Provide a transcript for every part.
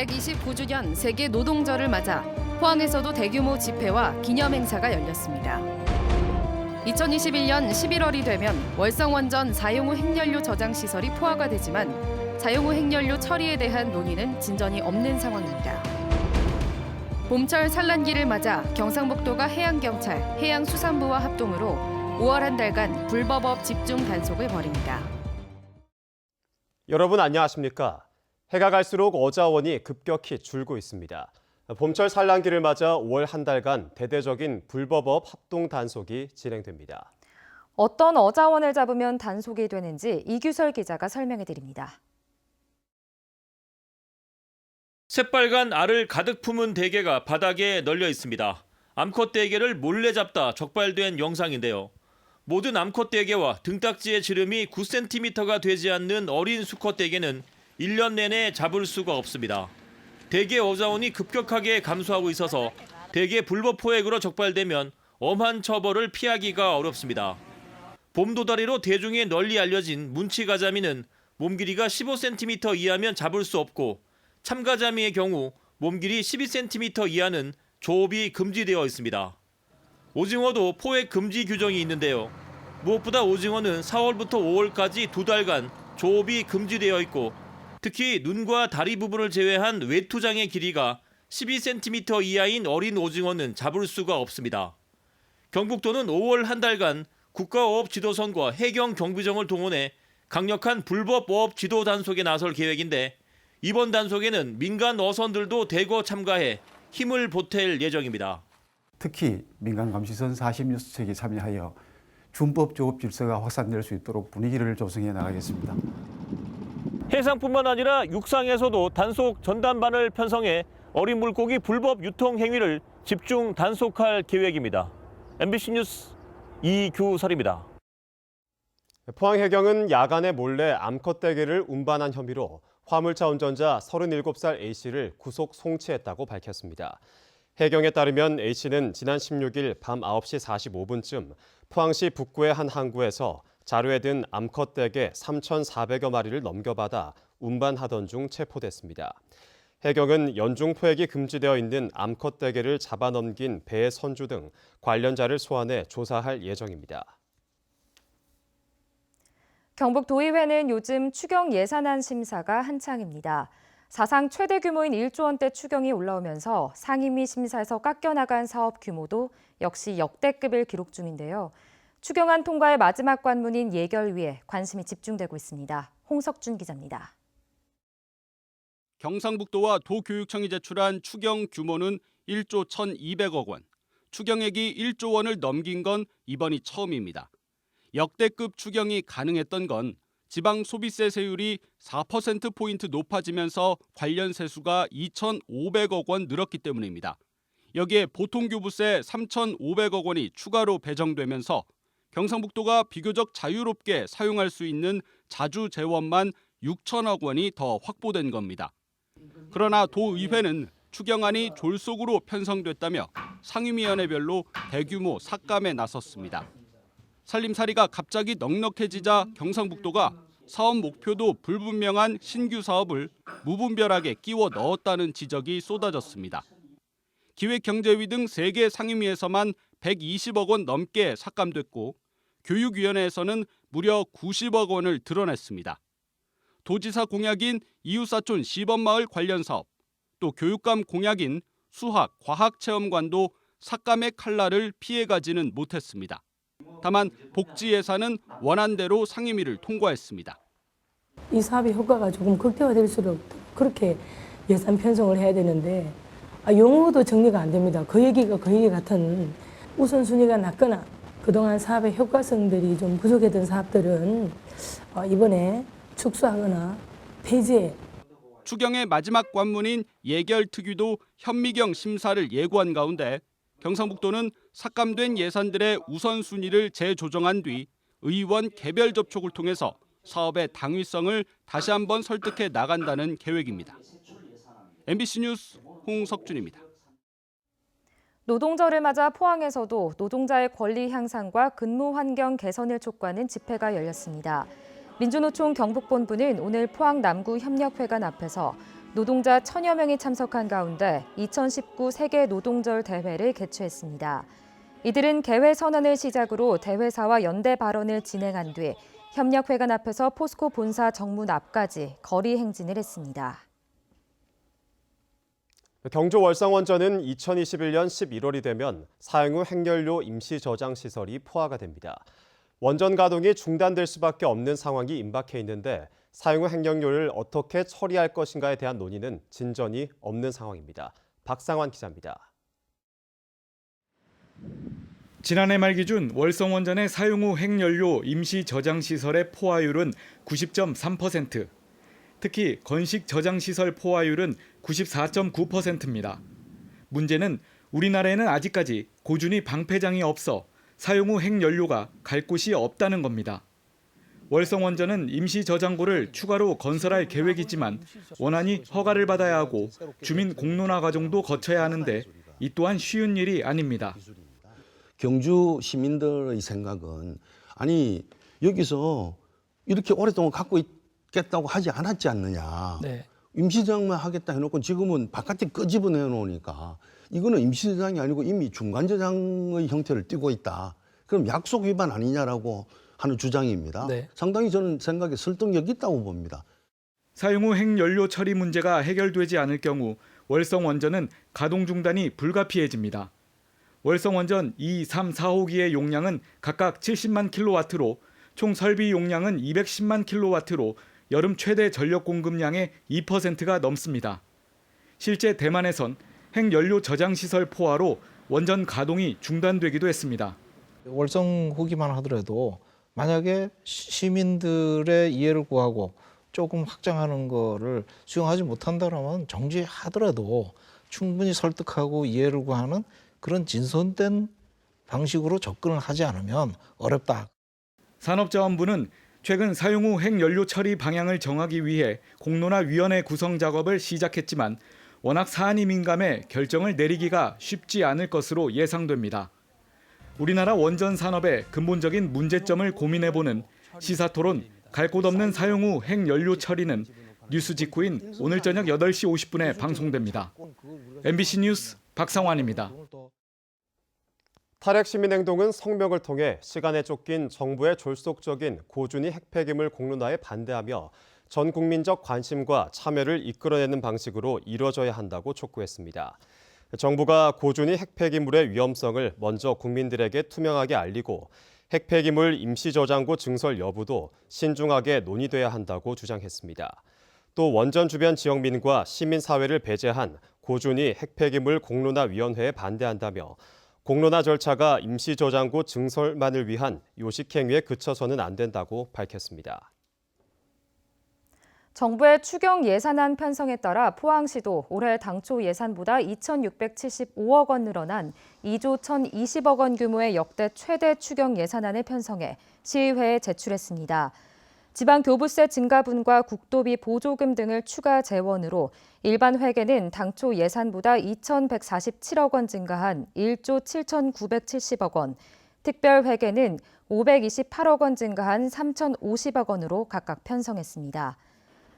129주년 세계 노동절을 맞아 포항에서도 대규모 집회와 기념행사가 열렸습니다. 2021년 11월이 되면 월성원전 사용후 핵연료 저장 시설이 포화가 되지만 사용후 핵연료 처리에 대한 논의는 진전이 없는 상황입니다. 봄철 산란기를 맞아 경상북도가 해양경찰, 해양수산부와 합동으로 5월 한 달간 불법업 집중 단속을 벌입니다. 여러분 안녕하십니까? 해가 갈수록 어자원이 급격히 줄고 있습니다. 봄철 산란기를 맞아 5월 한 달간 대대적인 불법업 합동 단속이 진행됩니다. 어떤 어자원을 잡으면 단속이 되는지 이규설 기자가 설명해 드립니다. 새빨간 알을 가득 품은 대게가 바닥에 널려 있습니다. 암컷 대게를 몰래 잡다 적발된 영상인데요. 모든 암컷 대게와 등딱지의 지름이 9cm가 되지 않는 어린 수컷 대게는 1년 내내 잡을 수가 없습니다. 대게 어자원이 급격하게 감소하고 있어서 대게 불법 포획으로 적발되면 엄한 처벌을 피하기가 어렵습니다. 봄도다리로 대중에 널리 알려진 문치가자미는 몸 길이가 15cm 이하면 잡을 수 없고 참가자미의 경우 몸 길이 12cm 이하는 조업이 금지되어 있습니다. 오징어도 포획 금지 규정이 있는데요. 무엇보다 오징어는 4월부터 5월까지 2달간 조업이 금지되어 있고 특히 눈과 다리 부분을 제외한 외투장의 길이가 12cm 이하인 어린 오징어는 잡을 수가 없습니다. 경북도는 5월 한 달간 국가어업지도선과 해경경비정을 동원해 강력한 불법 어업 지도 단속에 나설 계획인데 이번 단속에는 민간 어선들도 대거 참가해 힘을 보탤 예정입니다. 특히 민간 감시선 46척이 참여하여 준법 조업 질서가 확산될 수 있도록 분위기를 조성해 나가겠습니다. 해상뿐만 아니라 육상에서도 단속 전담반을 편성해 어린 물고기 불법 유통 행위를 집중 단속할 계획입니다. MBC 뉴스 이규설입니다. 포항해경은 야간에 몰래 암컷 대게를 운반한 혐의로 화물차 운전자 37살 A씨를 구속 송치했다고 밝혔습니다. 해경에 따르면 A씨는 지난 16일 밤 9시 45분쯤 포항시 북구의 한 항구에서 자루에 든 암컷 대게 3,400여 마리를 넘겨받아 운반하던 중 체포됐습니다. 해경은 연중 포획이 금지되어 있는 암컷 대게를 잡아넘긴 배의 선주 등 관련자를 소환해 조사할 예정입니다. 경북도의회는 요즘 추경 예산안 심사가 한창입니다. 사상 최대 규모인 1조 원대 추경이 올라오면서 상임위 심사에서 깎여나간 사업 규모도 역시 역대급을 기록 중인데요. 추경안 통과의 마지막 관문인 예결위에 관심이 집중되고 있습니다. 홍석준 기자입니다. 경상북도와 도교육청이 제출한 추경 규모는 1조 1,200억 원, 추경액이 1조 원을 넘긴 건 이번이 처음입니다. 역대급 추경이 가능했던 건 지방 소비세 세율이 4%포인트 높아지면서 관련 세수가 2,500억 원 늘었기 때문입니다. 여기에 보통교부세 3,500억 원이 추가로 배정되면서 경상북도가 비교적 자유롭게 사용할 수 있는 자주재원만 6천억 원이 더 확보된 겁니다. 그러나 도의회는 추경안이 졸속으로 편성됐다며 상임위원회별로 대규모 삭감에 나섰습니다. 살림살이가 갑자기 넉넉해지자 경상북도가 사업 목표도 불분명한 신규 사업을 무분별하게 끼워 넣었다는 지적이 쏟아졌습니다. 기획경제위 등 3개 상임위에서만 120억 원 넘게 삭감됐고 교육위원회에서는 무려 90억 원을 드러냈습니다. 도지사 공약인 이웃사촌 시범마을 관련 사업, 또 교육감 공약인 수학, 과학체험관도 삭감의 칼날을 피해가지는 못했습니다. 다만 복지 예산은 원안대로 상임위를 통과했습니다. 이 사업의 효과가 조금 극대화될수록 그렇게 예산 편성을 해야 되는데 용어도 정리가 안 됩니다. 그 얘기가 그 얘기 같은 우선순위가 낮거나 그동안 사업의 효과성들이 좀 부족했던 사업들은 이번에 축소하거나 폐지해. 추경의 마지막 관문인 예결특위도 현미경 심사를 예고한 가운데 경상북도는 삭감된 예산들의 우선순위를 재조정한 뒤 의원 개별 접촉을 통해서 사업의 당위성을 다시 한번 설득해 나간다는 계획입니다. MBC 뉴스 홍석준입니다. 노동절을 맞아 포항에서도 노동자의 권리 향상과 근무 환경 개선을 촉구하는 집회가 열렸습니다. 민주노총 경북본부는 오늘 포항 남구 협력회관 앞에서 노동자 1000여 명이 참석한 가운데 2019 세계 노동절 대회를 개최했습니다. 이들은 개회 선언을 시작으로 대회사와 연대 발언을 진행한 뒤 협력회관 앞에서 포스코 본사 정문 앞까지 거리 행진을 했습니다. 경주 월성원전은 2021년 11월이 되면 사용 후 핵연료 임시 저장 시설이 포화가 됩니다. 원전 가동이 중단될 수밖에 없는 상황이 임박해 있는데 사용 후 핵연료를 어떻게 처리할 것인가에 대한 논의는 진전이 없는 상황입니다. 박상환 기자입니다. 지난해 말 기준 월성원전의 사용 후 핵연료 임시 저장 시설의 포화율은 90.3%, 특히 건식 저장 시설 포화율은 94.9%입니다. 문제는 우리나라에는 아직까지 고준위 방패장이 없어 사용 후 핵연료가 갈 곳이 없다는 겁니다. 월성원전은 임시 저장고를 추가로 건설할 계획이지만 원안이 허가를 받아야 하고 주민 공론화 과정도 거쳐야 하는데 이 또한 쉬운 일이 아닙니다. 경주 시민들의 생각은 아니 여기서 이렇게 오랫동안 갖고 있겠다고 하지 않았지 않느냐. 네. 임시저장만 하겠다 해놓고 지금은 바깥에 끄집어내 놓으니까 이거는 임시저장이 아니고 이미 중간저장의 형태를 띠고 있다. 그럼 약속 위반 아니냐라고 하는 주장입니다. 네. 상당히 저는 생각에 설득력 있다고 봅니다. 사용 후 핵연료 처리 문제가 해결되지 않을 경우 월성원전은 가동 중단이 불가피해집니다. 월성원전 2, 3, 4호기의 용량은 각각 70만 킬로와트로 총 설비 용량은 210만 킬로와트로 여름 최대 전력 공급량의 2%가 넘습니다. 실제 대만에선 핵연료 저장 시설 포화로 원전 가동이 중단되기도 했습니다. 월성 후기만 하더라도 만약에 시민들의 이해를 구하고 조금 확장하는 거를 수용하지 못한다면 정지하더라도 충분히 설득하고 이해를 구하는 그런 진선된 방식으로 접근을 하지 않으면 어렵다. 산업자원부는 최근 사용 후 핵연료 처리 방향을 정하기 위해 공론화위원회 구성 작업을 시작했지만 워낙 사안이 민감해 결정을 내리기가 쉽지 않을 것으로 예상됩니다. 우리나라 원전 산업의 근본적인 문제점을 고민해보는 시사토론 갈 곳 없는 사용 후 핵연료 처리는 뉴스 직후인 오늘 저녁 8시 50분에 방송됩니다. MBC 뉴스 박상환입니다. 탈핵 시민행동은 성명을 통해 시간에 쫓긴 정부의 졸속적인 고준위 핵폐기물 공론화에 반대하며 전 국민적 관심과 참여를 이끌어내는 방식으로 이루어져야 한다고 촉구했습니다. 정부가 고준위 핵폐기물의 위험성을 먼저 국민들에게 투명하게 알리고 핵폐기물 임시저장고 증설 여부도 신중하게 논의돼야 한다고 주장했습니다. 또 원전 주변 지역민과 시민사회를 배제한 고준위 핵폐기물 공론화위원회에 반대한다며 공론화 절차가 임시저장고 증설만을 위한 요식행위에 그쳐서는 안 된다고 밝혔습니다. 정부의 추경 예산안 편성에 따라 포항시도 올해 당초 예산보다 2,675억 원 늘어난 2조 1,020억 원 규모의 역대 최대 추경 예산안을 편성해 시의회에 제출했습니다. 지방교부세 증가분과 국도비 보조금 등을 추가 재원으로 일반 회계는 당초 예산보다 2,147억 원 증가한 1조 7,970억 원, 특별 회계는 528억 원 증가한 3,050억 원으로 각각 편성했습니다.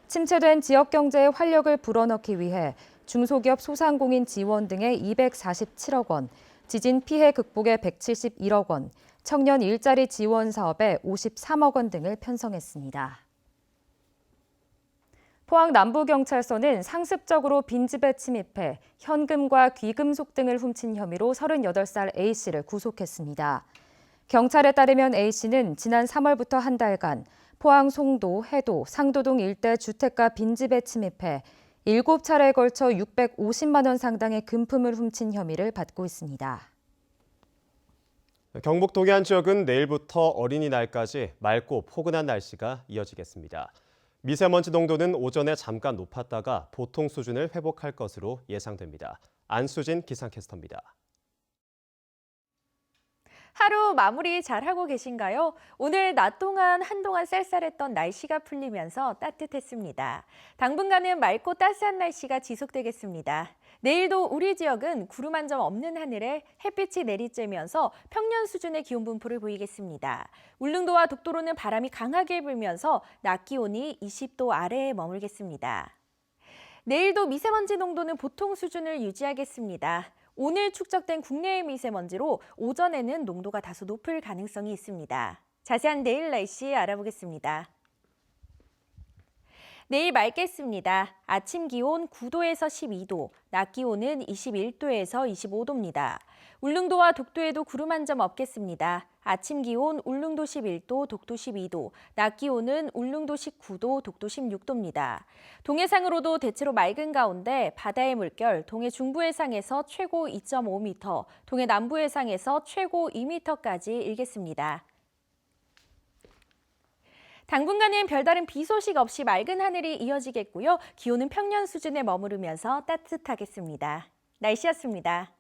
침체된 지역 경제에 활력을 불어넣기 위해 중소기업 소상공인 지원 등의 247억 원, 지진 피해 극복에 171억 원, 청년 일자리 지원 사업에 53억 원 등을 편성했습니다. 포항 남부경찰서는 상습적으로 빈집에 침입해 현금과 귀금속 등을 훔친 혐의로 38살 A씨를 구속했습니다. 경찰에 따르면 A씨는 지난 3월부터 한 달간 포항 송도, 해도, 상도동 일대 주택가 빈집에 침입해 7차례에 걸쳐 650만 원 상당의 금품을 훔친 혐의를 받고 있습니다. 경북 동해안 지역은 내일부터 어린이날까지 맑고 포근한 날씨가 이어지겠습니다. 미세먼지 농도는 오전에 잠깐 높았다가 보통 수준을 회복할 것으로 예상됩니다. 안수진 기상캐스터입니다. 하루 마무리 잘하고 계신가요? 오늘 낮 동안 한동안 쌀쌀했던 날씨가 풀리면서 따뜻했습니다. 당분간은 맑고 따스한 날씨가 지속되겠습니다. 내일도 우리 지역은 구름 한 점 없는 하늘에 햇빛이 내리쬐면서 평년 수준의 기온 분포를 보이겠습니다. 울릉도와 독도로는 바람이 강하게 불면서 낮 기온이 20도 아래에 머물겠습니다. 내일도 미세먼지 농도는 보통 수준을 유지하겠습니다. 오늘 축적된 국내의 미세먼지로 오전에는 농도가 다소 높을 가능성이 있습니다. 자세한 내일 날씨 알아보겠습니다. 내일 맑겠습니다. 아침 기온 9도에서 12도, 낮 기온은 21도에서 25도입니다. 울릉도와 독도에도 구름 한 점 없겠습니다. 아침 기온 울릉도 11도, 독도 12도, 낮 기온은 울릉도 19도, 독도 16도입니다. 동해상으로도 대체로 맑은 가운데 바다의 물결 동해 중부해상에서 최고 2.5m, 동해 남부해상에서 최고 2m까지 일겠습니다. 당분간은 별다른 비 소식 없이 맑은 하늘이 이어지겠고요. 기온은 평년 수준에 머무르면서 따뜻하겠습니다. 날씨였습니다.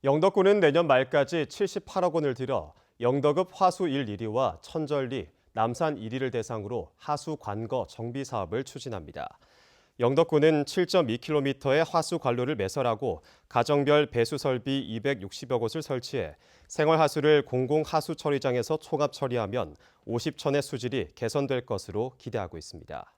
영덕군은 내년 말까지 78억 원을 들여 영덕읍 화수 1-1위와 천절리, 남산 1위를 대상으로 하수 관거 정비 사업을 추진합니다. 영덕군은 7.2km의 하수 관로를 매설하고 가정별 배수 설비 260여 곳을 설치해 생활하수를 공공하수 처리장에서 총합 처리하면 50촌의 수질이 개선될 것으로 기대하고 있습니다.